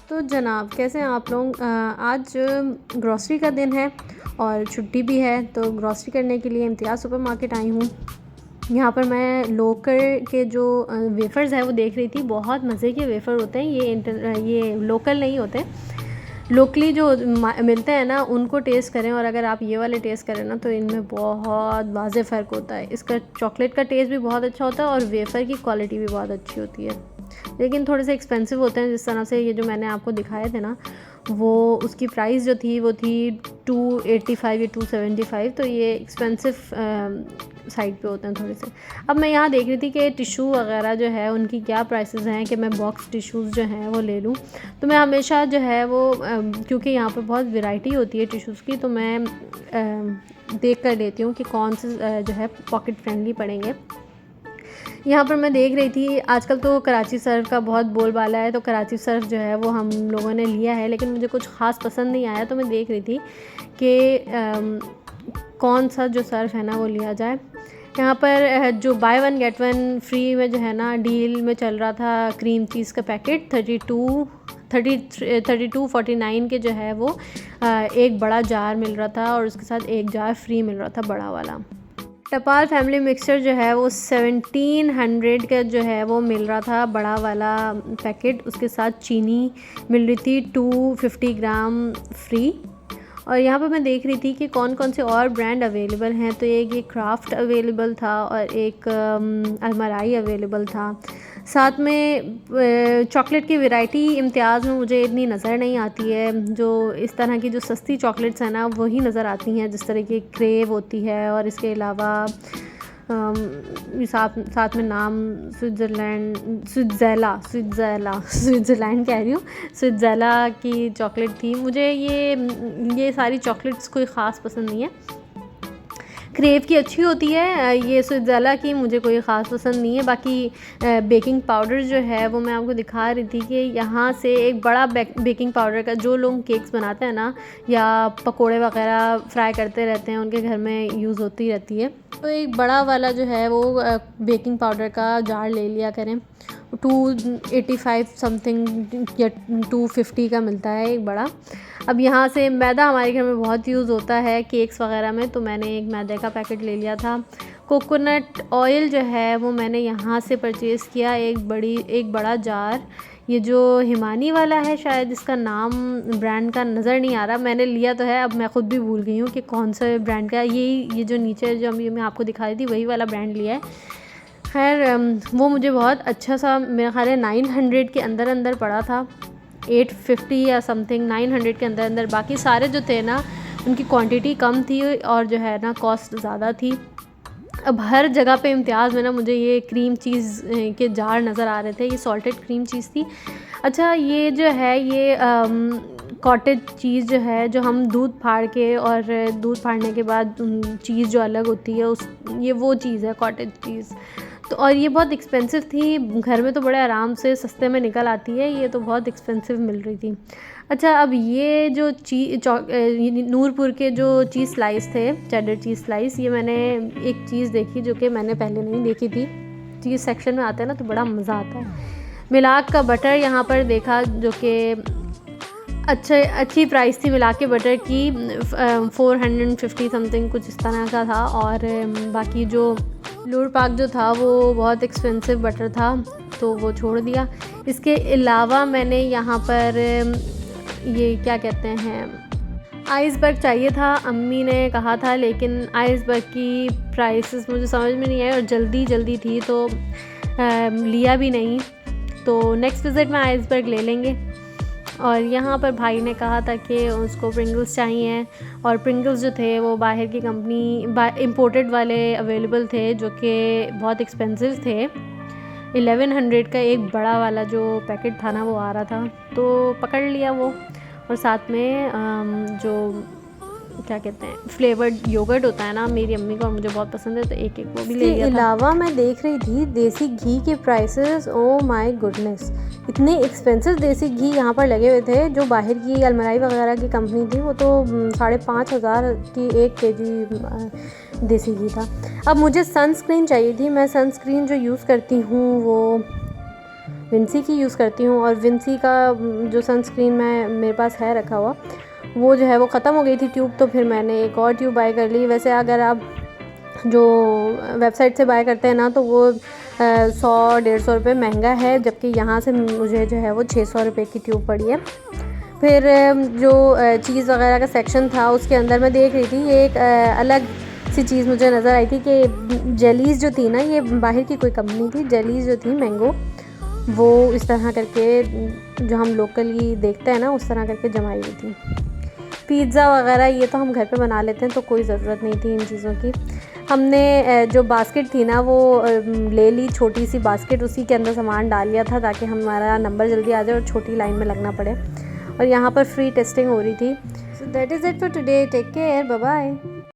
तो जनाब कैसे हैं आप लोग। आज ग्रॉसरी का दिन है और छुट्टी भी है, तो ग्रॉसरी करने के लिए इम्तियाज़ सुपरमार्केट आई हूँ। यहाँ पर मैं लोकल के जो वेफ़र्स है वो देख रही थी। बहुत मज़े के वेफ़र होते हैं ये लोकल नहीं होते। लोकली जो मिलते हैं ना उनको टेस्ट करें, और अगर आप ये वाले टेस्ट करें ना तो इनमें बहुत वाज़े फ़र्क होता है। इसका चॉकलेट का टेस्ट भी बहुत अच्छा होता है और वेफ़र की क्वालिटी भी बहुत अच्छी होती है, लेकिन थोड़े से एक्सपेंसिव होते हैं। जिस तरह से ये जो मैंने आपको दिखाए थे ना, वो उसकी प्राइस जो थी वो थी 285 या 275, तो ये एक्सपेंसिव साइड पे होते हैं थोड़े से। अब मैं यहाँ देख रही थी कि टिशू वगैरह जो है उनकी क्या प्राइसेस हैं कि मैं बॉक्स टिशूज़ जो हैं वो ले लूँ। तो मैं हमेशा जो है वो क्योंकि यहाँ पर बहुत वैरायटी होती है टिशूज़ की, तो मैं देख कर लेती हूँ कि कौन से जो है पॉकेट फ्रेंडली पड़ेंगे। यहाँ पर मैं देख रही थी आजकल तो कराची सर्फ का बहुत बोलबाला है, तो कराची सर्फ जो है वो हम लोगों ने लिया है, लेकिन मुझे कुछ ख़ास पसंद नहीं आया। तो मैं देख रही थी कि कौन सा जो सर्फ है ना वो लिया जाए। यहाँ पर जो by one get one free में जो है ना डील में चल रहा था, क्रीम चीज़ का पैकेट 3249 के जो है वो एक बड़ा जार मिल रहा था, और उसके साथ एक जार फ्री मिल रहा था बड़ा वाला। टपाल फैमिली मिक्सचर जो है वो 1700 का जो है वो मिल रहा था बड़ा वाला पैकेट, उसके साथ चीनी मिल रही थी 250 ग्राम फ्री। और यहाँ पर मैं देख रही थी कि कौन कौन से और ब्रांड अवेलेबल हैं। तो एक ये क्राफ्ट अवेलेबल था और एक अलमराई अवेलेबल था। साथ में चॉकलेट की वैरायटी इम्तियाज़ में मुझे इतनी नज़र नहीं आती है। जो इस तरह की जो सस्ती चॉकलेट्स हैं ना वही नज़र आती हैं, जिस तरह की क्रेव होती है, और इसके अलावा साथ में नाम स्विट्ज़रलैंड कह रही हूँ, स्विट्ज़रलैंड की चॉकलेट थी। मुझे ये सारी चॉकलेट्स कोई ख़ास पसंद नहीं है। क्रेव की अच्छी होती है, ये स्विट्ज़रलैंड की मुझे कोई ख़ास पसंद नहीं है। बाकी बेकिंग पाउडर जो है वो मैं आपको दिखा रही थी कि यहाँ से एक बड़ा बेकिंग पाउडर का, जो लोग केक्स बनाते हैं ना या पकोड़े वगैरह फ्राई करते रहते हैं उनके घर में यूज़ होती रहती है, तो एक बड़ा वाला जो है वो बेकिंग पाउडर का जार ले लिया करें। 285 समथिंग या 250 का मिलता है एक बड़ा। अब यहाँ से मैदा हमारे घर में बहुत यूज़ होता है केक्स वगैरह में, तो मैंने एक मैदे का पैकेट ले लिया था। कोकोनट ऑयल जो है वो मैंने यहाँ से परचेज़ किया, एक बड़ा जार। ये जो हिमानी वाला है, शायद इसका नाम ब्रांड का नज़र नहीं आ रहा, मैंने लिया तो है, अब मैं ख़ुद भी भूल गई हूँ कि कौन सा ब्रांड का। ये जो नीचे जो मैं आपको दिखा रही थी वही वाला ब्रांड लिया है। खैर वो मुझे बहुत अच्छा सा, मेरा ख्याल है 900 के अंदर पड़ा था, 850 या समथिंग 900 के अंदर। बाकी सारे जो थे ना उनकी क्वांटिटी कम थी और जो है ना कॉस्ट ज़्यादा थी। अब हर जगह पे इम्तियाज़ में ना मुझे ये क्रीम चीज़ के जार नज़र आ रहे थे। ये सॉल्टेड क्रीम चीज़ थी। अच्छा, ये जो है ये कॉटेज चीज़ जो है, जो हम दूध फाड़ के, और दूध फाड़ने के बाद चीज़ जो अलग होती है ये वो चीज़ है कॉटेज चीज़। तो और ये बहुत एक्सपेंसिव थी, घर में तो बड़े आराम से सस्ते में निकल आती है, ये तो बहुत एक्सपेंसिव मिल रही थी। अच्छा, अब ये जो नूरपुर के जो चीज़ स्लाइस थे, चेडर चीज़ स्लाइस, ये मैंने एक चीज़ देखी जो कि मैंने पहले नहीं देखी थी। चीज़ सेक्शन में आते हैं ना तो बड़ा मज़ा आता है। मिलाक का बटर यहाँ पर देखा, जो कि अच्छी प्राइस थी मिला के बटर की, 450 समथिंग कुछ इस तरह का था। और बाकी जो लूर पाक जो था वो बहुत एक्सपेंसिव बटर था, तो वो छोड़ दिया। इसके अलावा मैंने यहाँ पर ये क्या कहते हैं, आइसबर्ग चाहिए था, अम्मी ने कहा था, लेकिन आइसबर्ग की प्राइसेस मुझे समझ में नहीं आई और जल्दी थी तो लिया भी नहीं। तो नेक्स्ट विज़िट में आइसबर्ग ले लेंगे। और यहाँ पर भाई ने कहा था कि उसको प्रिंगल्स चाहिए, और प्रिंगल्स जो थे वो बाहर की कंपनी इंपोर्टेड वाले अवेलेबल थे, जो कि बहुत एक्सपेंसिव थे। 1100 का एक बड़ा वाला जो पैकेट था ना वो आ रहा था, तो पकड़ लिया वो। और साथ में जो क्या कहते हैं फ्लेवर्ड योगर्ट होता है ना, मेरी अम्मी को और मुझे बहुत पसंद है, तो एक वो भी ले लिया था। इसके अलावा मैं देख रही थी देसी घी के प्राइसेस, ओ माय गुडनेस, इतने एक्सपेंसिव देसी घी यहाँ पर लगे हुए थे। जो बाहर की अलमराई वगैरह की कंपनी थी वो तो 5,500 की 1 kg देसी घी था। अब मुझे सनस्क्रीन चाहिए थी। मैं सनस्क्रीन जो यूज़ करती हूँ विंसी की यूज़ करती हूँ। और विंसी का जो सनस्क्रीन मैं मेरे पास है रखा हुआ, वो जो है वो ख़त्म हो गई थी ट्यूब, तो फिर मैंने एक और ट्यूब बाय कर ली। वैसे अगर आप जो वेबसाइट से बाय करते हैं ना, तो वो 100-150 रुपये महंगा है, जबकि यहाँ से मुझे जो है वो 600 रुपये की ट्यूब पड़ी है। फिर जो चीज़ वगैरह का सेक्शन था, उसके अंदर मैं देख रही थी, ये एक अलग सी चीज़ मुझे नज़र आई थी कि जेलीज़ जो थी ना, ये बाहर की कोई कंपनी थी, जेलीज़ जो थी मैंगो, वो इस तरह करके जो हम लोकली देखते हैं ना, उस तरह करके जमाई हुई थी। पिज़्ज़ा वगैरह ये तो हम घर पे बना लेते हैं, तो कोई ज़रूरत नहीं थी इन चीज़ों की। हमने जो बास्केट थी ना, वो ले ली, छोटी सी बास्केट, उसी के अंदर सामान डाल लिया था ताकि हमारा नंबर जल्दी आ जाए और छोटी लाइन में लगना पड़े। और यहाँ पर फ्री टेस्टिंग हो रही थी। So that is it for today, take care, bye bye.